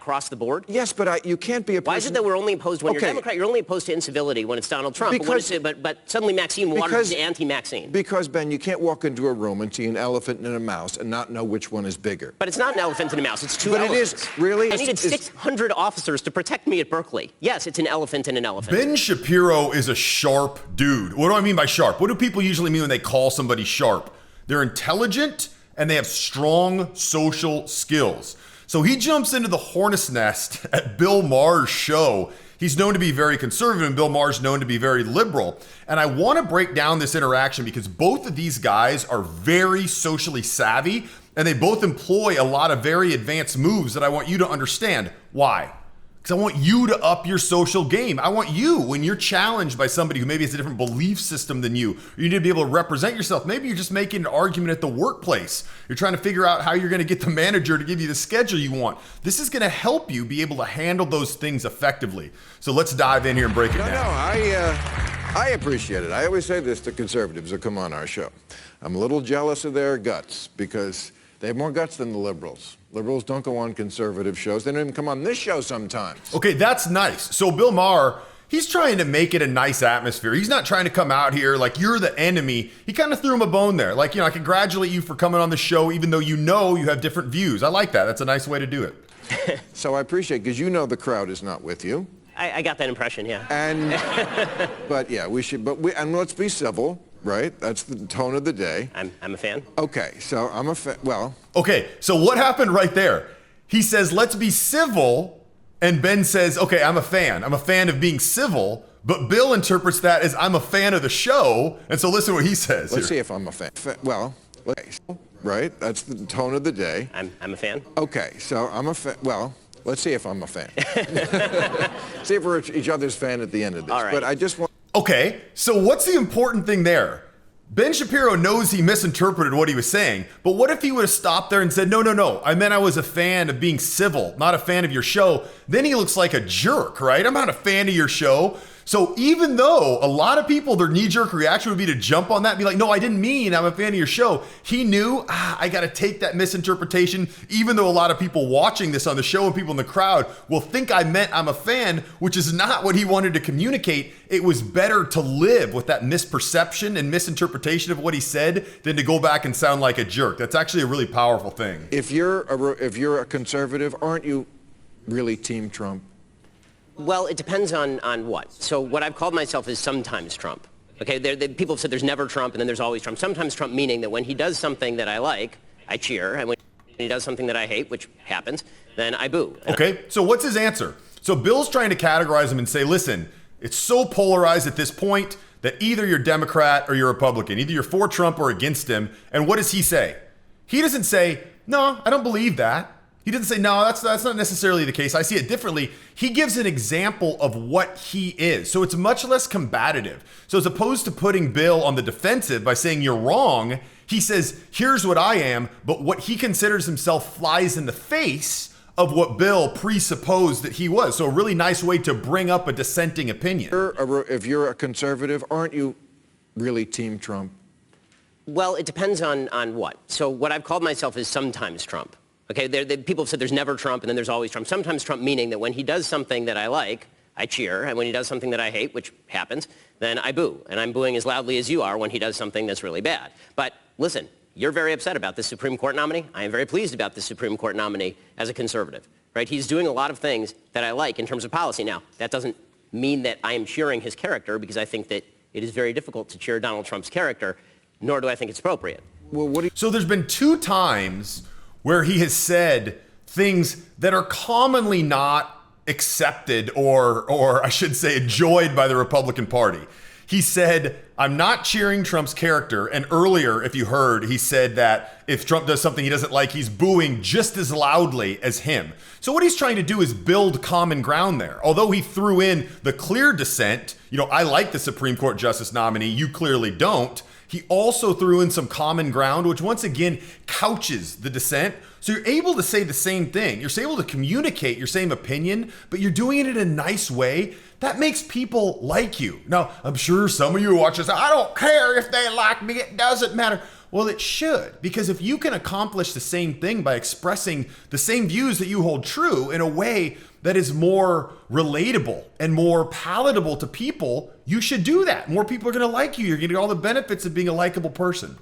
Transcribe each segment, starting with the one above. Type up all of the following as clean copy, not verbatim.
across the board? Yes, but you can't be a person... Why is it that we're only opposed when you're Democrat? You're only opposed to incivility when it's Donald Trump. But suddenly Maxine Waters is anti-Maxine. Because, Ben, you can't walk into a room and see an elephant and a mouse and not know which one is bigger. But it's not an elephant and a mouse. It's two elephants. But it is, really? I needed 600 officers to protect me at Berkeley. Yes, it's an elephant and an elephant. Ben Shapiro is a sharp dude. What do I mean by sharp? What do people usually mean when they call somebody sharp? They're intelligent and they have strong social skills. So he jumps into the hornet's nest at Bill Maher's show. He's known to be very conservative and Bill Maher's known to be very liberal. And I want to break down this interaction because both of these guys are very socially savvy and they both employ a lot of very advanced moves that I want you to understand. Why? Because I want you to up your social game. I want you, when you're challenged by somebody who maybe has a different belief system than you, or you need to be able to represent yourself. Maybe you're just making an argument at the workplace. You're trying to figure out how you're going to get the manager to give you the schedule you want. This is going to help you be able to handle those things effectively. So let's dive in here and break it down. I appreciate it. I always say this to conservatives who come on our show. I'm a little jealous of their guts because they have more guts than the liberals. Liberals don't go on conservative shows. They don't even come on this show sometimes. Okay, that's nice. So Bill Maher, he's trying to make it a nice atmosphere. He's not trying to come out here like you're the enemy. He kind of threw him a bone there. Like, I congratulate you for coming on the show, even though you have different views. I like that. That's a nice way to do it. So I appreciate it, because the crowd is not with you. I got that impression, yeah. But yeah, and let's be civil. Right? That's the tone of the day. I'm a fan. Okay, so I'm a fan. Well. Okay, so what happened right there? He says, let's be civil. And Ben says, okay, I'm a fan. I'm a fan of being civil. But Bill interprets that as I'm a fan of the show. And so listen to what he says. Let's see if I'm a fan. Well, right? That's the tone of the day. I'm a fan. Okay, so I'm a fan. Well, let's see if I'm a fan. See if we're each other's fan at the end of this. All right. But I just want. Okay, so what's the important thing there? Ben Shapiro knows he misinterpreted what he was saying, but what if he would have stopped there and said, no, I meant I was a fan of being civil, not a fan of your show. Then he looks like a jerk, right? I'm not a fan of your show. So even though a lot of people, their knee-jerk reaction would be to jump on that and be like, no, I didn't mean I'm a fan of your show. He knew, I got to take that misinterpretation, even though a lot of people watching this on the show and people in the crowd will think I meant I'm a fan, which is not what he wanted to communicate. It was better to live with that misperception and misinterpretation of what he said than to go back and sound like a jerk. That's actually a really powerful thing. If you're a conservative, aren't you really Team Trump? Well, it depends on what. So what I've called myself is sometimes Trump. Okay, people have said there's never Trump and then there's always Trump. Sometimes Trump meaning that when he does something that I like, I cheer, and when he does something that I hate, which happens, then I boo. Okay, so what's his answer? So Bill's trying to categorize him and say, listen, it's so polarized at this point that either you're Democrat or you're Republican. Either you're for Trump or against him. And what does he say? He doesn't say, no, I don't believe that. He didn't say, no, that's not necessarily the case. I see it differently. He gives an example of what he is. So it's much less combative. So as opposed to putting Bill on the defensive by saying you're wrong, he says, here's what I am, but what he considers himself flies in the face of what Bill presupposed that he was. So a really nice way to bring up a dissenting opinion. If you're a conservative, aren't you really Team Trump? Well, it depends on what. So what I've called myself is sometimes Trump. Okay, people have said there's never Trump and then there's always Trump. Sometimes Trump meaning that when he does something that I like, I cheer, and when he does something that I hate, which happens, then I boo. And I'm booing as loudly as you are when he does something that's really bad. But listen, you're very upset about this Supreme Court nominee. I am very pleased about this Supreme Court nominee as a conservative, right? He's doing a lot of things that I like in terms of policy. Now, that doesn't mean that I am cheering his character, because I think that it is very difficult to cheer Donald Trump's character, nor do I think it's appropriate. Well, So there's been 2 times where he has said things that are commonly not accepted or I should say enjoyed by the Republican Party. He said, I'm not cheering Trump's character. And earlier, if you heard, he said that if Trump does something he doesn't like, he's booing just as loudly as him. So what he's trying to do is build common ground there. Although he threw in the clear dissent, I like the Supreme Court justice nominee, you clearly don't. He also threw in some common ground, which once again couches the dissent. So you're able to say the same thing. You're able to communicate your same opinion, but you're doing it in a nice way that makes people like you. Now, I'm sure some of you who watch this, I don't care if they like me, it doesn't matter. Well, it should, because if you can accomplish the same thing by expressing the same views that you hold true in a way that is more relatable and more palatable to people, you should do that. More people are going to like you. You're getting all the benefits of being a likable person.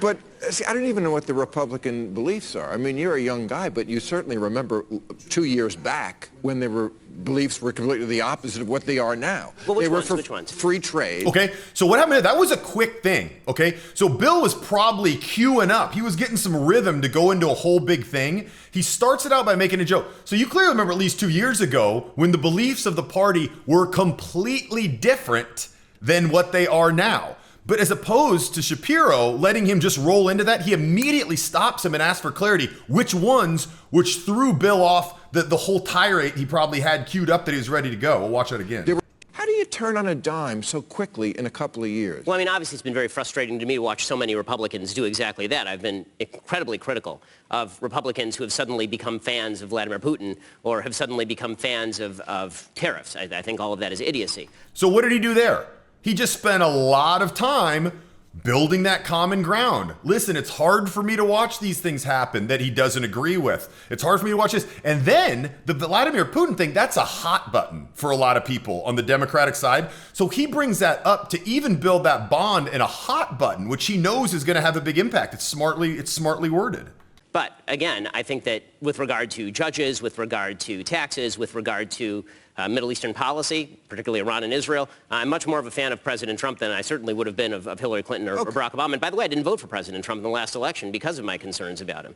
But see, I don't even know what the Republican beliefs are. I mean, you're a young guy, but you certainly remember 2 years back when beliefs were completely the opposite of what they are now. Well, they were for which ones? free trade. Okay, so what happened? That was a quick thing, okay? So Bill was probably queuing up. He was getting some rhythm to go into a whole big thing. He starts it out by making a joke. So you clearly remember at least 2 years ago when the beliefs of the party were completely different than what they are now. But as opposed to Shapiro letting him just roll into that, he immediately stops him and asks for clarity. Which ones, which threw Bill off the whole tirade he probably had queued up that he was ready to go. We'll watch that again. How do you turn on a dime so quickly in a couple of years? Well, I mean, obviously it's been very frustrating to me to watch so many Republicans do exactly that. I've been incredibly critical of Republicans who have suddenly become fans of Vladimir Putin or have suddenly become fans of tariffs. I think all of that is idiocy. So what did he do there? He just spent a lot of time building that common ground. Listen, it's hard for me to watch these things happen that he doesn't agree with. It's hard for me to watch this. And then the Vladimir Putin thing, that's a hot button for a lot of people on the Democratic side. So he brings that up to even build that bond in a hot button, which he knows is going to have a big impact. It's smartly worded. But again, I think that with regard to judges, with regard to taxes, with regard to Middle Eastern policy, particularly Iran and Israel, I'm much more of a fan of President Trump than I certainly would have been of Hillary Clinton or Barack Obama. And by the way, I didn't vote for President Trump in the last election because of my concerns about him.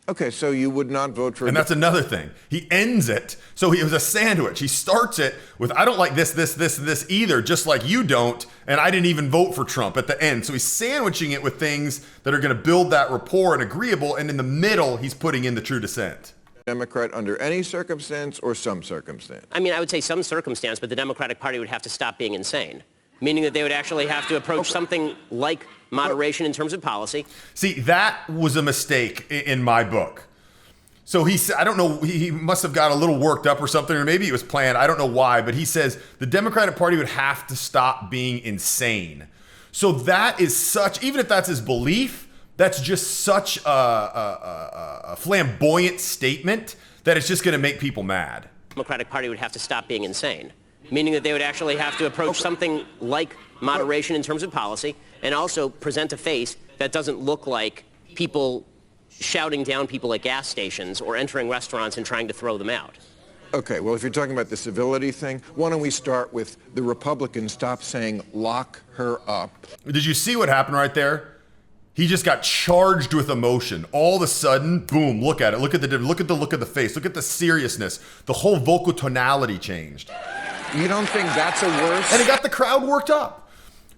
Okay, so you would not vote for... And that's another thing. He ends it. So it was a sandwich. He starts it with, I don't like this either, just like you don't, and I didn't even vote for Trump at the end. So he's sandwiching it with things that are going to build that rapport and agreeable, and in the middle, he's putting in the true dissent. Democrat under any circumstance or some circumstance? I mean, I would say some circumstance, but the Democratic Party would have to stop being insane, meaning that they would actually have to approach something like moderation in terms of policy. See, that was a mistake in my book. So he said, I don't know, he must have got a little worked up or something, or maybe it was planned. I don't know why, but he says the Democratic Party would have to stop being insane. So that is such, even if that's his belief, that's just such a flamboyant statement that it's just going to make people mad. The Democratic Party would have to stop being insane, meaning that they would actually have to approach something like moderation in terms of policy and also present a face that doesn't look like people shouting down people at gas stations or entering restaurants and trying to throw them out. Okay, well, if you're talking about the civility thing, why don't we start with the Republicans stop saying lock her up? Did you see what happened right there? He just got charged with emotion. All of a sudden, boom, look at it. Look at the look of the face. Look at the seriousness. The whole vocal tonality changed. You don't think that's a worse? And it got the crowd worked up.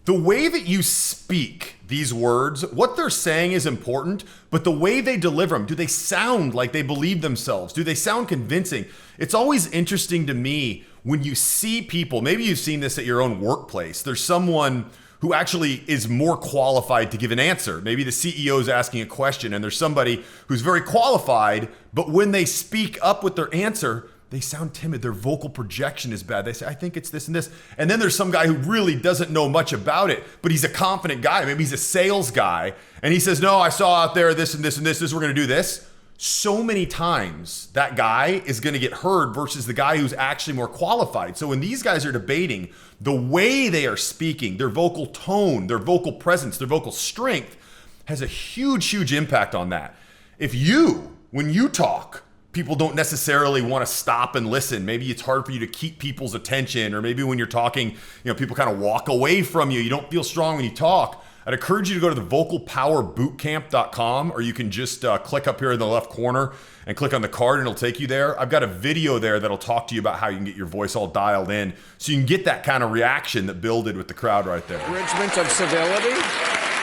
The way that you speak these words, what they're saying is important, but the way they deliver them, do they sound like they believe themselves? Do they sound convincing? It's always interesting to me when you see people, maybe you've seen this at your own workplace, there's someone who actually is more qualified to give an answer. Maybe the CEO is asking a question and there's somebody who's very qualified, but when they speak up with their answer, they sound timid. Their vocal projection is bad. They say, I think it's this and this. And then there's some guy who really doesn't know much about it, but he's a confident guy. Maybe he's a sales guy. And he says, no, I saw out there this and this and this. We're going to do this. So many times that guy is going to get heard versus the guy who's actually more qualified. So when these guys are debating, the way they are speaking, their vocal tone, their vocal presence, their vocal strength has a huge, huge impact on that. If you, when you talk, people don't necessarily want to stop and listen. Maybe it's hard for you to keep people's attention, or maybe when you're talking, people kind of walk away from you. You don't feel strong when you talk. I'd encourage you to go to the vocalpowerbootcamp.com, or you can just click up here in the left corner and click on the card and it'll take you there. I've got a video there that'll talk to you about how you can get your voice all dialed in so you can get that kind of reaction that Bill did with the crowd right there. Abridgment of civility?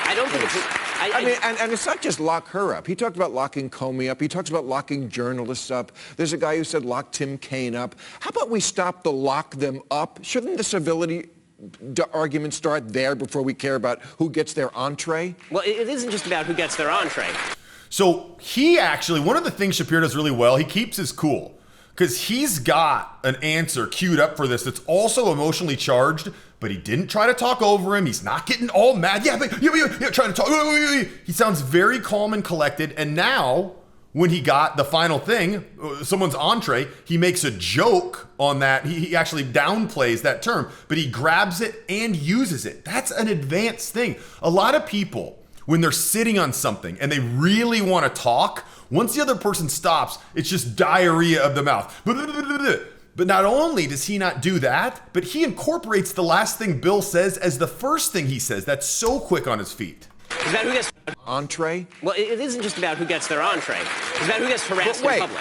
I don't think it's... I mean, and it's not just lock her up. He talked about locking Comey up. He talks about locking journalists up. There's a guy who said lock Tim Kaine up. How about we stop the lock them up? Shouldn't the civility argument start there before we care about who gets their entree? Well, it isn't just about who gets their entree. So he actually, one of the things Shapiro does really well, he keeps his cool because he's got an answer queued up for this that's also emotionally charged, but he didn't try to talk over him. He's not getting all mad. Yeah, trying to talk. He sounds very calm and collected. And now, when he got the final thing, someone's entree, he makes a joke on that. He actually downplays that term, but he grabs it and uses it. That's an advanced thing. A lot of people, when they're sitting on something and they really want to talk, once the other person stops, it's just diarrhea of the mouth. But not only does he not do that, but he incorporates the last thing Bill says as the first thing he says. That's so quick on his feet. Is that who gets entree? Well, it isn't just about who gets their entree. It's about who gets harassed in public.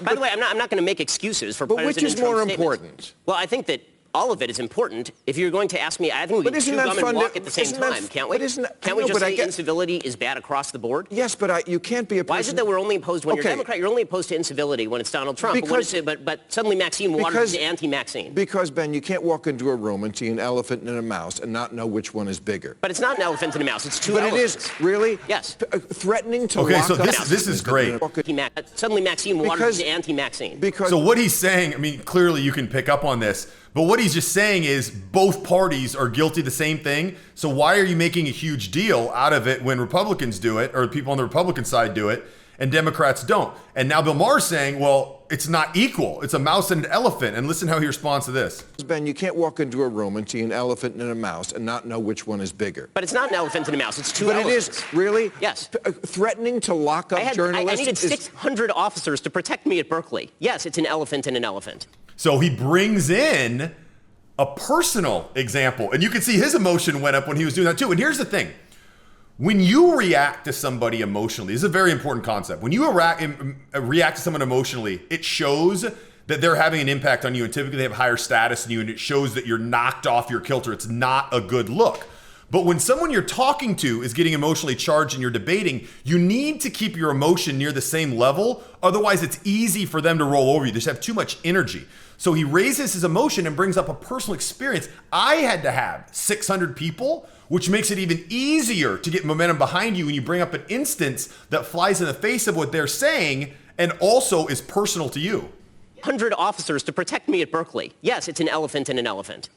By the way, I'm not going to make excuses for President Trump's statements. But which is more important? Well, I think that all of it is important. If you're going to ask me, I think we can chew gum and walk at the same time, can't we? Can't we just say incivility is bad across the board? Yes, but you can't be a person... Why is it that we're only opposed, when you're a Democrat, you're only opposed to incivility when it's Donald Trump, but suddenly Maxine Waters is anti-Maxine? Because, Ben, you can't walk into a room and see an elephant and a mouse and not know which one is bigger. But it's not an elephant and a mouse, it's two elephants. But it is, really? Yes. Threatening to lock up... Okay, so this is great. Suddenly Maxine Waters is anti-Maxine. So what he's saying, I mean, clearly you can pick up on this, but what he's just saying is both parties are guilty of the same thing. So why are you making a huge deal out of it when Republicans do it, or people on the Republican side do it, and Democrats don't? And now Bill Maher is saying, well, it's not equal. It's a mouse and an elephant. And listen how he responds to this. Ben, you can't walk into a room and see an elephant and a mouse and not know which one is bigger. But it's not an elephant and a mouse. It's two elephants. But it is, really? Yes. Threatening to lock up journalists? I needed 600 officers to protect me at Berkeley. Yes, it's an elephant and an elephant. So he brings in a personal example. And you can see his emotion went up when he was doing that too. And here's the thing. When you react to somebody emotionally, this is a very important concept. When you react to someone emotionally, it shows that they're having an impact on you. And typically they have higher status than you. And it shows that you're knocked off your kilter. It's not a good look. But when someone you're talking to is getting emotionally charged and you're debating, you need to keep your emotion near the same level. Otherwise, it's easy for them to roll over you. They just have too much energy. So he raises his emotion and brings up a personal experience. I had to have 600 people, which makes it even easier to get momentum behind you when you bring up an instance that flies in the face of what they're saying and also is personal to you. 100 officers to protect me at Berkeley. Yes, it's an elephant and an elephant.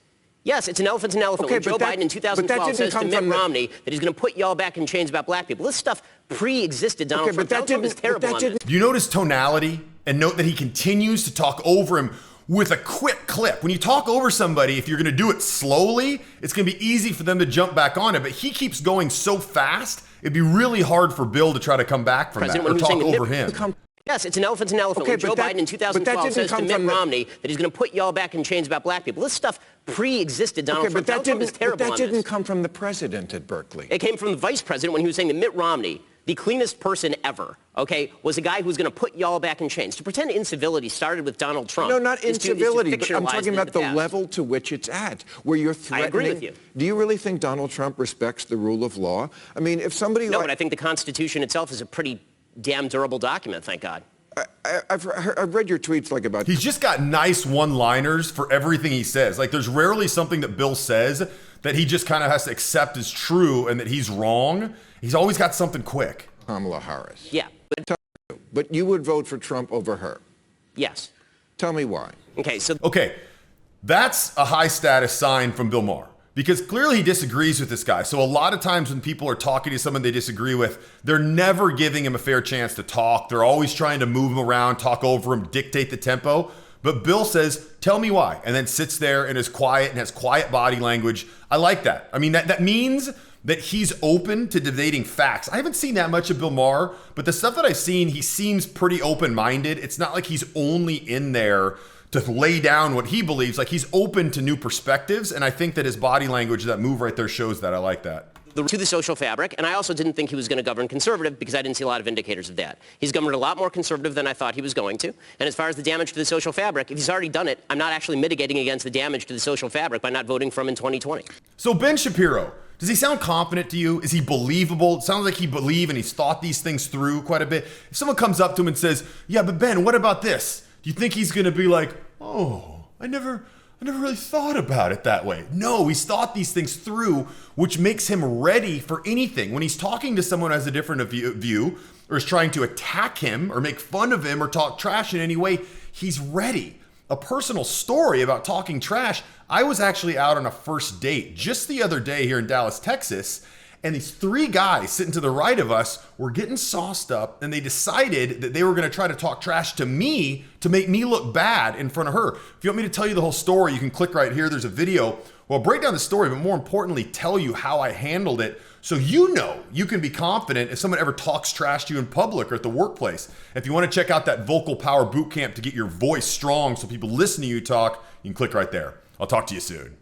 Yes, it's an elephant and an elephant. Okay, when Joe Biden in 2012 says to Mitt Romney that he's going to put y'all back in chains about black people. This stuff pre-existed Donald Trump. Donald Trump is terrible on this. Do you notice tonality? And note that he continues to talk over him with a quick clip. When you talk over somebody, if you're going to do it slowly, it's going to be easy for them to jump back on it. But he keeps going so fast, it'd be really hard for Bill to try to come back from that or talk over him. Yes, it's an elephant and an elephant. When Joe Biden in 2012 says to Mitt Romney that he's going to put y'all back in chains about black people. This stuff pre-existed Donald Trump. Donald Trump is terrible on this. But that didn't come from the president at Berkeley. It came from the vice president when he was saying that Mitt Romney, the cleanest person ever, okay, was a guy who was going to put y'all back in chains. To pretend incivility started with Donald Trump. No, not incivility, but I'm talking about the level to which it's at, where you're threatening. I agree with you. Do you really think Donald Trump respects the rule of law? I mean, if somebody... No, but I think the Constitution itself is a pretty damn durable document, thank God. I've read your tweets like about... He's just got nice one-liners for everything he says. Like, there's rarely something that Bill says that he just kind of has to accept as true and that he's wrong. He's always got something quick. Kamala Harris. Yeah. But you would vote for Trump over her? Yes. Tell me why. Okay, that's a high-status sign from Bill Maher. Because clearly he disagrees with this guy. So a lot of times when people are talking to someone they disagree with, they're never giving him a fair chance to talk. They're always trying to move him around, talk over him, dictate the tempo. But Bill says, tell me why, and then sits there and is quiet and has quiet body language. I like that. I mean, that means that he's open to debating facts. I haven't seen that much of Bill Maher, but the stuff that I've seen, he seems pretty open-minded. It's not like he's only in there to lay down what he believes. Like, he's open to new perspectives, and I think that his body language, that move right there, shows that. I like that. To the social fabric, and I also didn't think he was going to govern conservative because I didn't see a lot of indicators of that. He's governed a lot more conservative than I thought he was going to. And as far as the damage to the social fabric, if he's already done it, I'm not actually mitigating against the damage to the social fabric by not voting for him in 2020. So Ben Shapiro, does he sound confident to you? Is he believable? It sounds like he believes and he's thought these things through quite a bit. If someone comes up to him and says, yeah, but Ben, what about this? Do you think he's going to be like, oh, I never really thought about it that way? No, he's thought these things through, which makes him ready for anything. When he's talking to someone who has a different view or is trying to attack him or make fun of him or talk trash in any way, he's ready. A personal story about talking trash. I was actually out on a first date just the other day here in Dallas, Texas, and these 3 guys sitting to the right of us were getting sauced up, and they decided that they were going to try to talk trash to me to make me look bad in front of her. If you want me to tell you the whole story, you can click right here. There's a video. Well, I'll break down the story, but more importantly, tell you how I handled it so you know you can be confident if someone ever talks trash to you in public or at the workplace. If you want to check out that vocal power boot camp to get your voice strong so people listen to you talk, you can click right there. I'll talk to you soon.